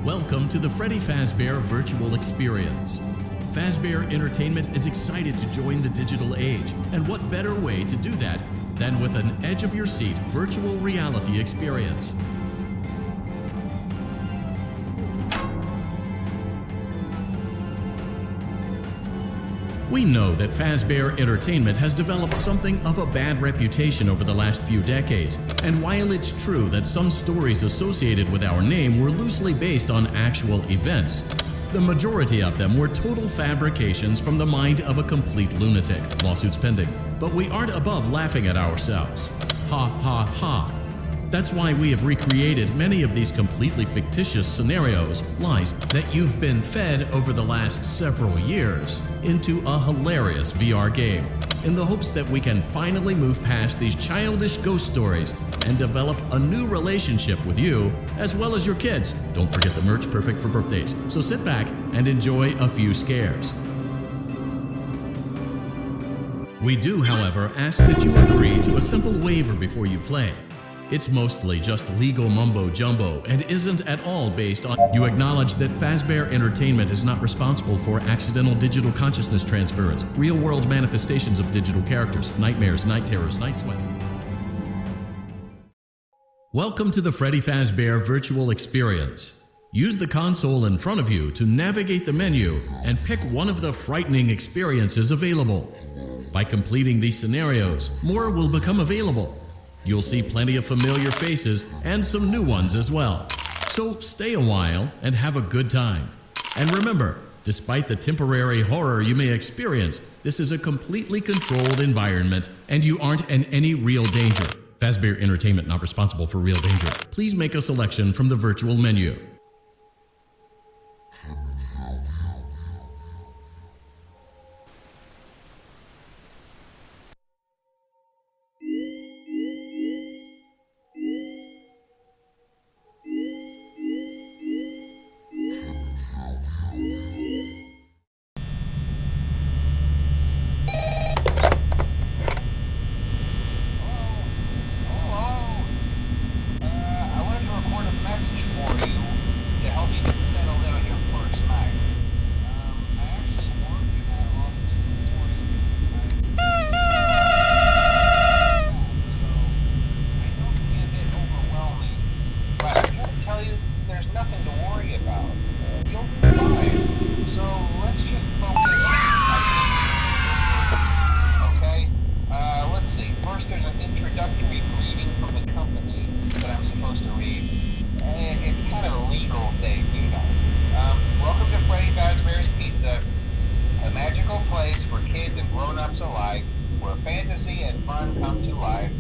Welcome to the Freddy Fazbear Virtual Experience. Fazbear Entertainment is excited to join the digital age, and what better way to do that than with an edge-of-your-seat virtual reality experience. We know that Fazbear Entertainment has developed something of a bad reputation over the last few decades, and while it's true that some stories associated with our name were loosely based on actual events, the majority of them were total fabrications from the mind of a complete lunatic, lawsuits pending. But we aren't above laughing at ourselves. Ha ha ha. That's why we have recreated many of these completely fictitious scenarios, lies that you've been fed over the last several years, into a hilarious VR game, in the hopes that we can finally move past these childish ghost stories and develop a new relationship with you, as well as your kids. Don't forget the merch, perfect for birthdays. So sit back and enjoy a few scares. We do, however, ask that you agree to a simple waiver before you play. It's mostly just legal mumbo-jumbo and isn't at all based on... You acknowledge that Fazbear Entertainment is not responsible for accidental digital consciousness transference, real-world manifestations of digital characters, nightmares, night terrors, night sweats. Welcome to the Freddy Fazbear Virtual Experience. Use the console in front of you to navigate the menu and pick one of the frightening experiences available. By completing these scenarios, more will become available. You'll see plenty of familiar faces and some new ones as well. So stay a while and have a good time. And remember, despite the temporary horror you may experience, this is a completely controlled environment and you aren't in any real danger. Fazbear Entertainment not responsible for real danger. Please make a selection from the virtual menu. There's nothing to worry about. You'll be fine. So let's just focus on okay? Let's see. First, there's an introductory greeting from the company that I'm supposed to read. It's kind of a legal thing, you know. Welcome to Freddy Fazbear's Pizza, a magical place for kids and grown-ups alike, where fantasy and fun come to life.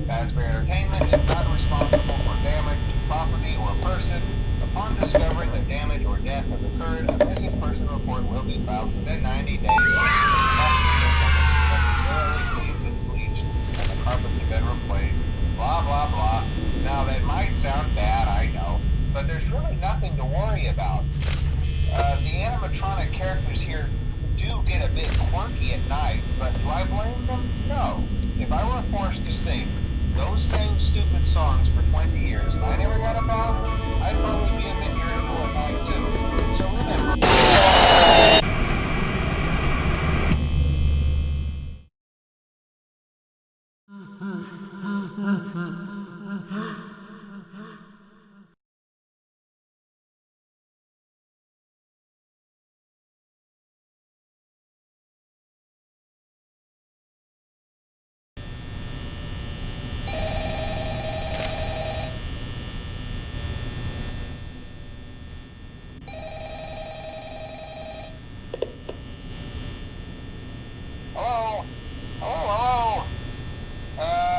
Fazbear Entertainment is not responsible for damage to property or person. Upon discovering that damage or death has occurred, a missing person report will be filed within 90 days. Thoroughly cleaned and bleached, and the carpets have been replaced. Blah, blah, blah. Now, that might sound bad, I know, but there's really nothing to worry about. The animatronic characters here do get a bit quirky at night, but do I blame them? No. If I were forced to sing those same stupid songs for 20 years and I never got them out, I'd probably be a bit irritable at night too. So remember...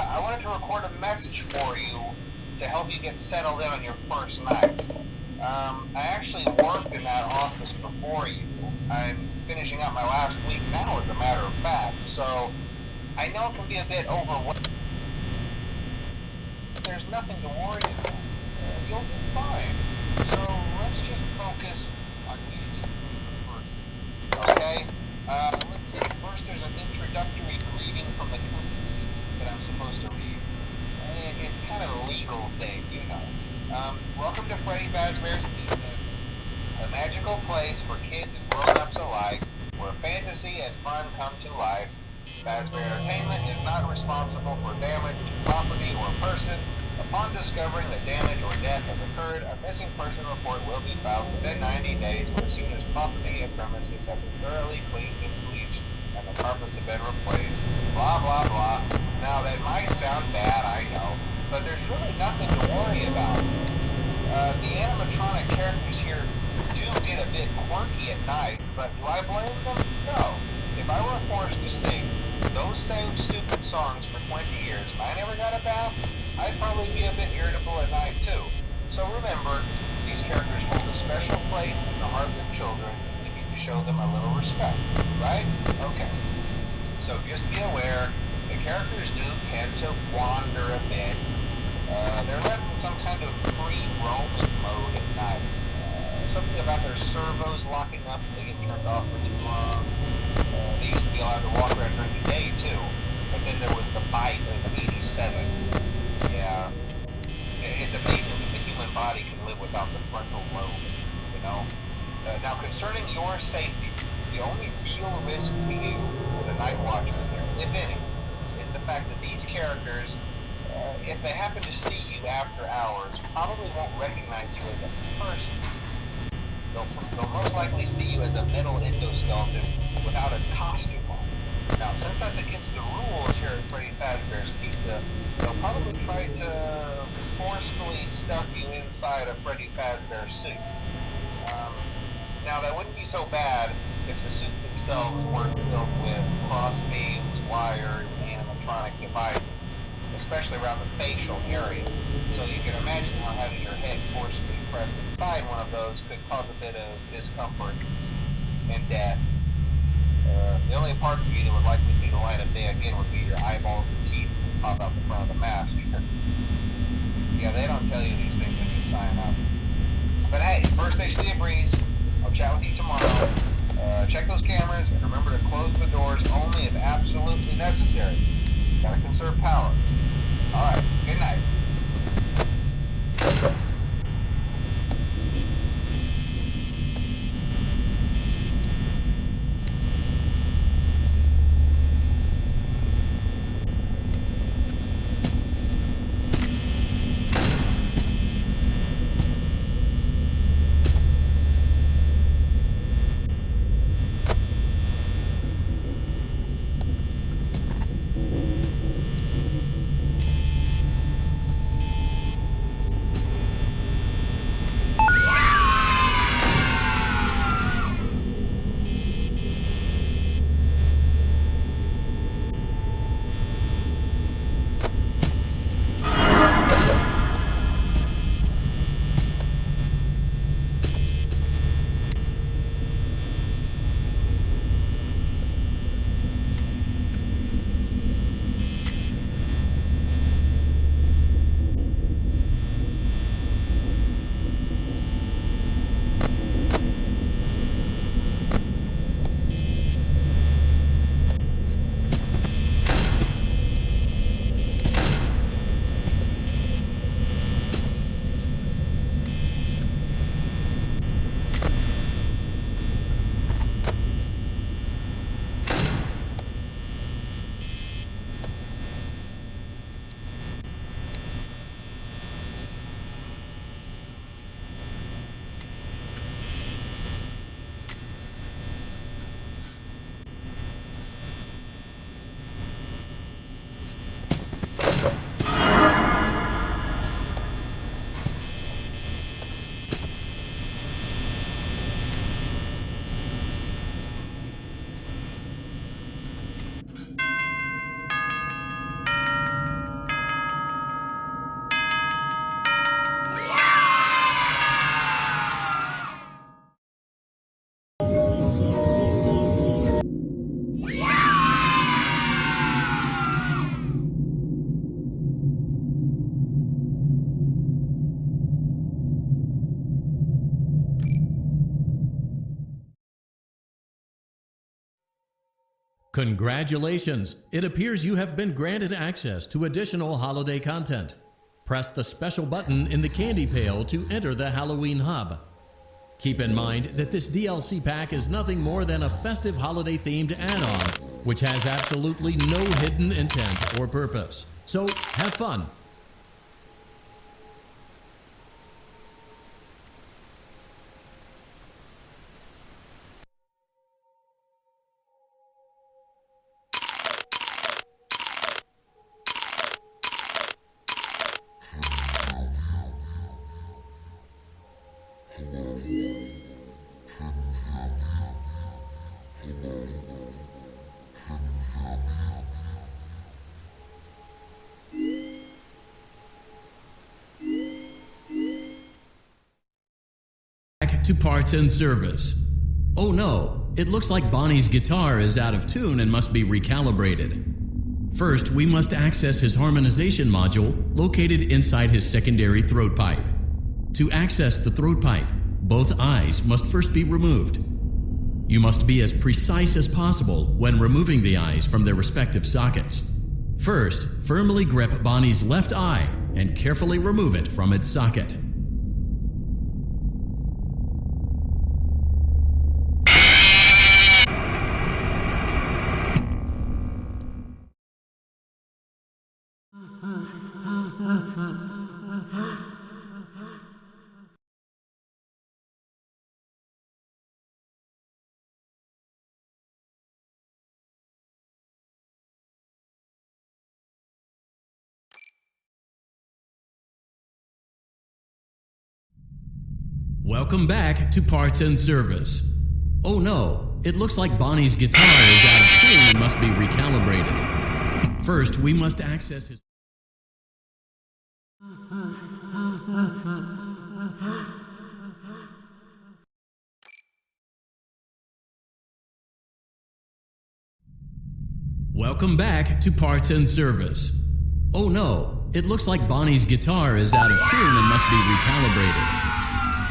I wanted to record a message for you to help you get settled in on your first night. I actually worked in that office before you. I'm finishing up my last week now, as a matter of fact, so I know it can be a bit overwhelming. There's nothing to worry about. You'll be fine. So let's just focus on meeting you first. Okay? Let's see. First, there's an introductory greeting from the company that I'm supposed to read. It's kind of a legal thing, you know. Welcome to Freddy Fazbear's Pizza, magical place for kids and grown-ups alike, where fantasy and fun come to life. Fazbear Entertainment is not responsible for damage to property or person. Upon discovering that damage or death has occurred, a missing person report will be filed within 90 days or as soon as property and premises have been thoroughly cleaned and bleached and the carpets have been replaced. Blah, blah, blah. Now, that might sound bad, I know, but there's really nothing to worry about. The animatronic characters here do get a bit quirky at night, but do I blame them? No. If I were forced to sing those same stupid songs for 20 years and I never got a bath, I'd probably be a bit irritable at night too. So remember, these characters hold a special place in the hearts of children, and you need to show them a little respect, right? Okay. So just be aware, the characters do tend to wander a bit. They're left in some kind of free roaming mode at night. Something about their servos locking up and they get turned off for too long. They used to be allowed to walk around during the day too, but then there was the bite of '87. Yeah, it's amazing that the human body can live without the frontal lobe, you know? Now, concerning your safety, the only real risk to you as a night watchman here, if any, is the fact that these characters, if they happen to see you after hours, probably won't recognize you as a person. They'll most likely see you as a metal endoskeleton without its costume on. Now, since that's against the rules here at Freddy Fazbear's Pizza, they'll probably try to forcefully stuff you inside a Freddy Fazbear suit. Now, that wouldn't be so bad if the suits themselves weren't filled with cross beams, wired, animatronic devices, especially around the facial area. So you can imagine how having your head forcefully pressed inside one of those could cause a bit of discomfort and death. The only parts of you that would likely see the light of day again would be your eyeballs and teeth that pop out the front of the mask. Yeah, they don't tell you these things when you sign up. But hey, first station of the breeze. I'll chat with you tomorrow. Check those cameras and remember to close the doors only if absolutely necessary. Gotta conserve power. Alright, good night. Congratulations! It appears you have been granted access to additional holiday content. Press the special button in the candy pail to enter the Halloween hub. Keep in mind that this DLC pack is nothing more than a festive holiday-themed add-on, which has absolutely no hidden intent or purpose. So, have fun! Back to parts and service. Oh no, it looks like Bonnie's guitar is out of tune and must be recalibrated. First, we must access his harmonization module located inside his secondary throat pipe. To access the throat pipe, both eyes must first be removed. You must be as precise as possible when removing the eyes from their respective sockets. First, firmly grip Bonnie's left eye and carefully remove it from its socket. Welcome back to parts and service. Oh no, it looks like Bonnie's guitar is out of tune and must be recalibrated. First, we must access his... Welcome back to parts and service. Oh no, it looks like Bonnie's guitar is out of tune and must be recalibrated.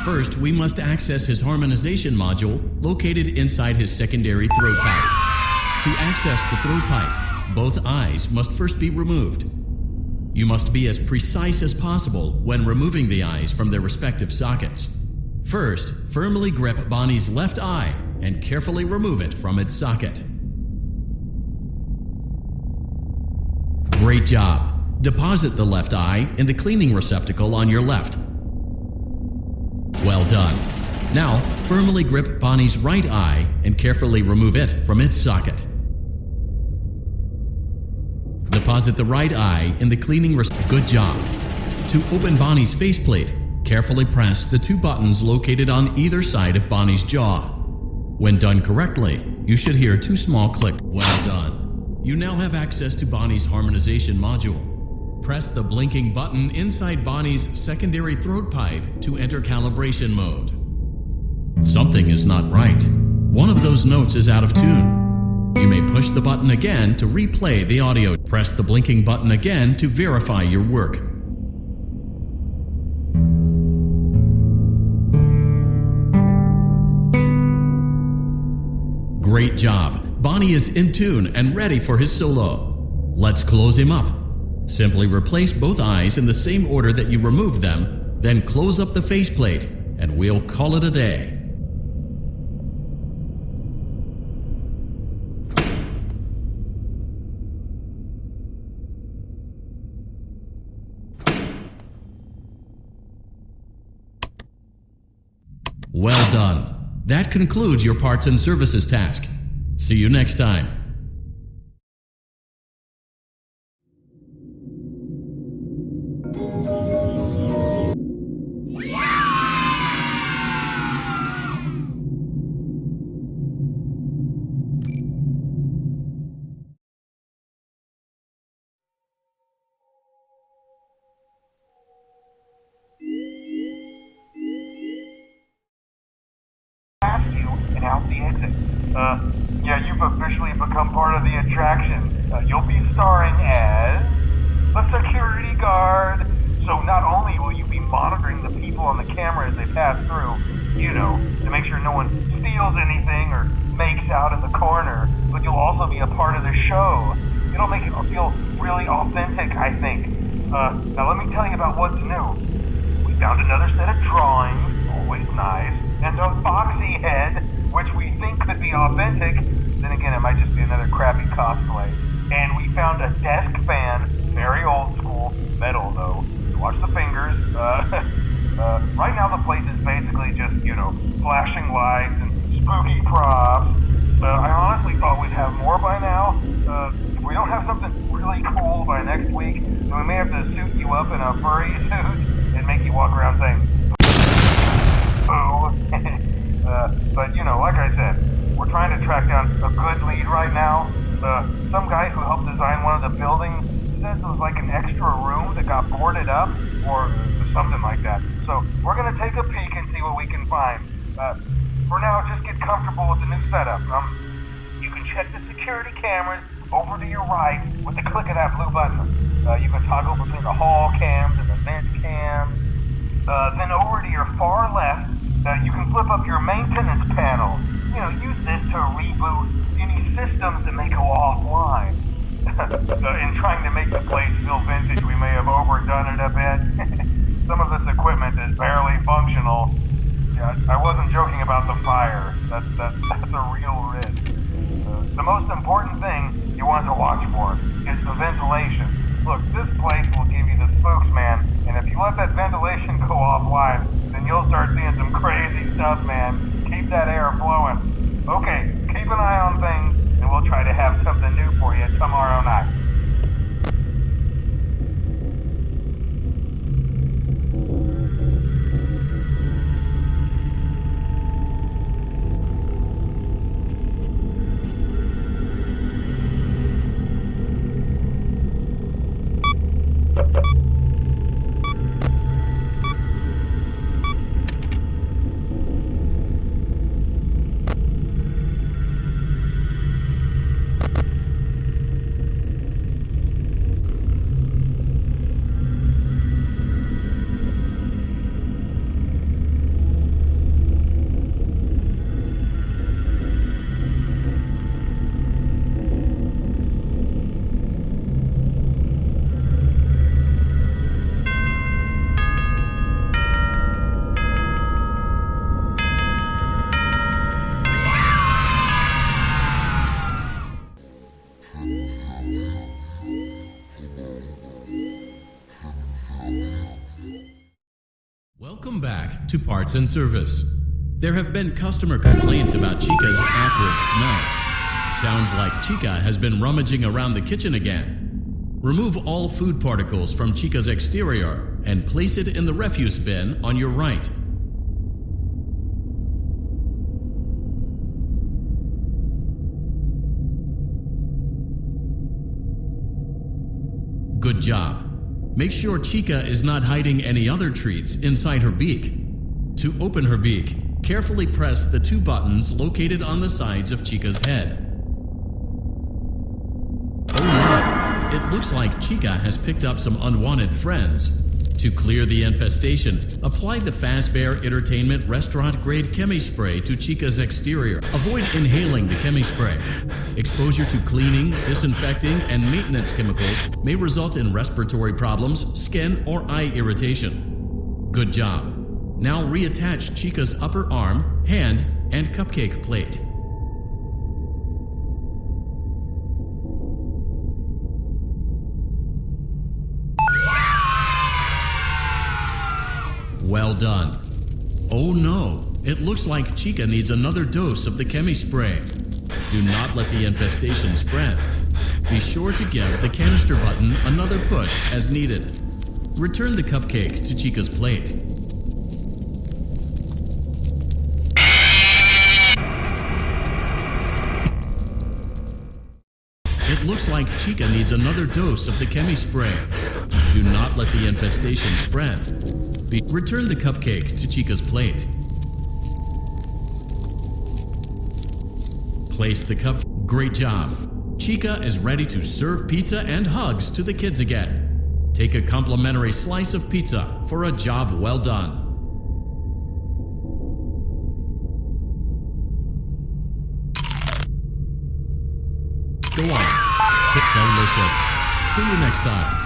First, we must access his harmonization module located inside his secondary throat pipe. To access the throat pipe, both eyes must first be removed. You must be as precise as possible when removing the eyes from their respective sockets. First, firmly grip Bonnie's left eye and carefully remove it from its socket. Great job! Deposit the left eye in the cleaning receptacle on your left. Well done. Now, firmly grip Bonnie's right eye and carefully remove it from its socket. Deposit the right eye in the cleaning Good job. To open Bonnie's faceplate, carefully press the two buttons located on either side of Bonnie's jaw. When done correctly, you should hear two small clicks. Well done. You now have access to Bonnie's harmonization module. Press the blinking button inside Bonnie's secondary throat pipe to enter calibration mode. Something is not right. One of those notes is out of tune. You may push the button again to replay the audio. Press the blinking button again to verify your work. Great job! Bonnie is in tune and ready for his solo. Let's close him up. Simply replace both eyes in the same order that you removed them, then close up the faceplate, and we'll call it a day. Well done. That concludes your parts and services task. See you next time. Out the exit. Yeah, you've officially become part of the attraction. You'll be starring as a security guard. So not only will you be monitoring the people on the camera as they pass through, you know, to make sure no one steals anything or makes out in the corner, but you'll also be a part of the show. It'll make it feel really authentic, I think. Now let me tell you about what's new. We found another set of drawings, always nice, and a foxy head, which we think could be authentic. Then again, it might just be another crappy cosplay. And we found a desk fan, very old school, metal though. Watch the fingers. Right now the place is basically just, flashing lights and spooky props. I honestly thought we'd have more by now. If we don't have something really cool by next week, then we may have to suit you up in a furry suit and make you walk around saying, boo. But, like I said, we're trying to track down a good lead right now. Some guy who helped design one of the buildings says it was like an extra room that got boarded up or something like that. So we're going to take a peek and see what we can find. For now, just get comfortable with the new setup. You can check the security cameras over to your right with the click of that blue button. You can toggle between the hall cams and the vent cams. Then over to your far left, you can flip up your maintenance panel. Use this to reboot any systems that may go offline. In trying to make the place feel vintage, we may have overdone it a bit. Some of this equipment is barely functional. Yeah, I wasn't joking about the fire. That's a real risk. The most important thing you want to watch for is the ventilation. Look, this place will give you the spooks, man. And if you let that ventilation go offline, then you'll start seeing some crazy stuff, man. Keep that air flowing. Okay, keep an eye on things, and we'll try to have something new for you tomorrow night. Welcome back to Parts and Service. There have been customer complaints about Chica's acrid smell. Sounds like Chica has been rummaging around the kitchen again. Remove all food particles from Chica's exterior and place it in the refuse bin on your right. Good job. Make sure Chica is not hiding any other treats inside her beak. To open her beak, carefully press the two buttons located on the sides of Chica's head. Oh no, it looks like Chica has picked up some unwanted friends. To clear the infestation, apply the Fazbear Entertainment restaurant-grade chemi spray to Chica's exterior. Avoid inhaling the chemi spray. Exposure to cleaning, disinfecting, and maintenance chemicals may result in respiratory problems, skin, or eye irritation. Good job. Now reattach Chica's upper arm, hand, and cupcake plate. Well done. Oh no, it looks like Chica needs another dose of the chemi spray. Do not let the infestation spread. Be sure to give the canister button another push as needed. Return the cupcake to Chica's plate. It looks like Chica needs another dose of the chemi spray. Do not let the infestation spread. Return the cupcake to Chica's plate. Place the cup. Great job. Chica is ready to serve pizza and hugs to the kids again. Take a complimentary slice of pizza for a job well done. Go on. Delicious. See you next time.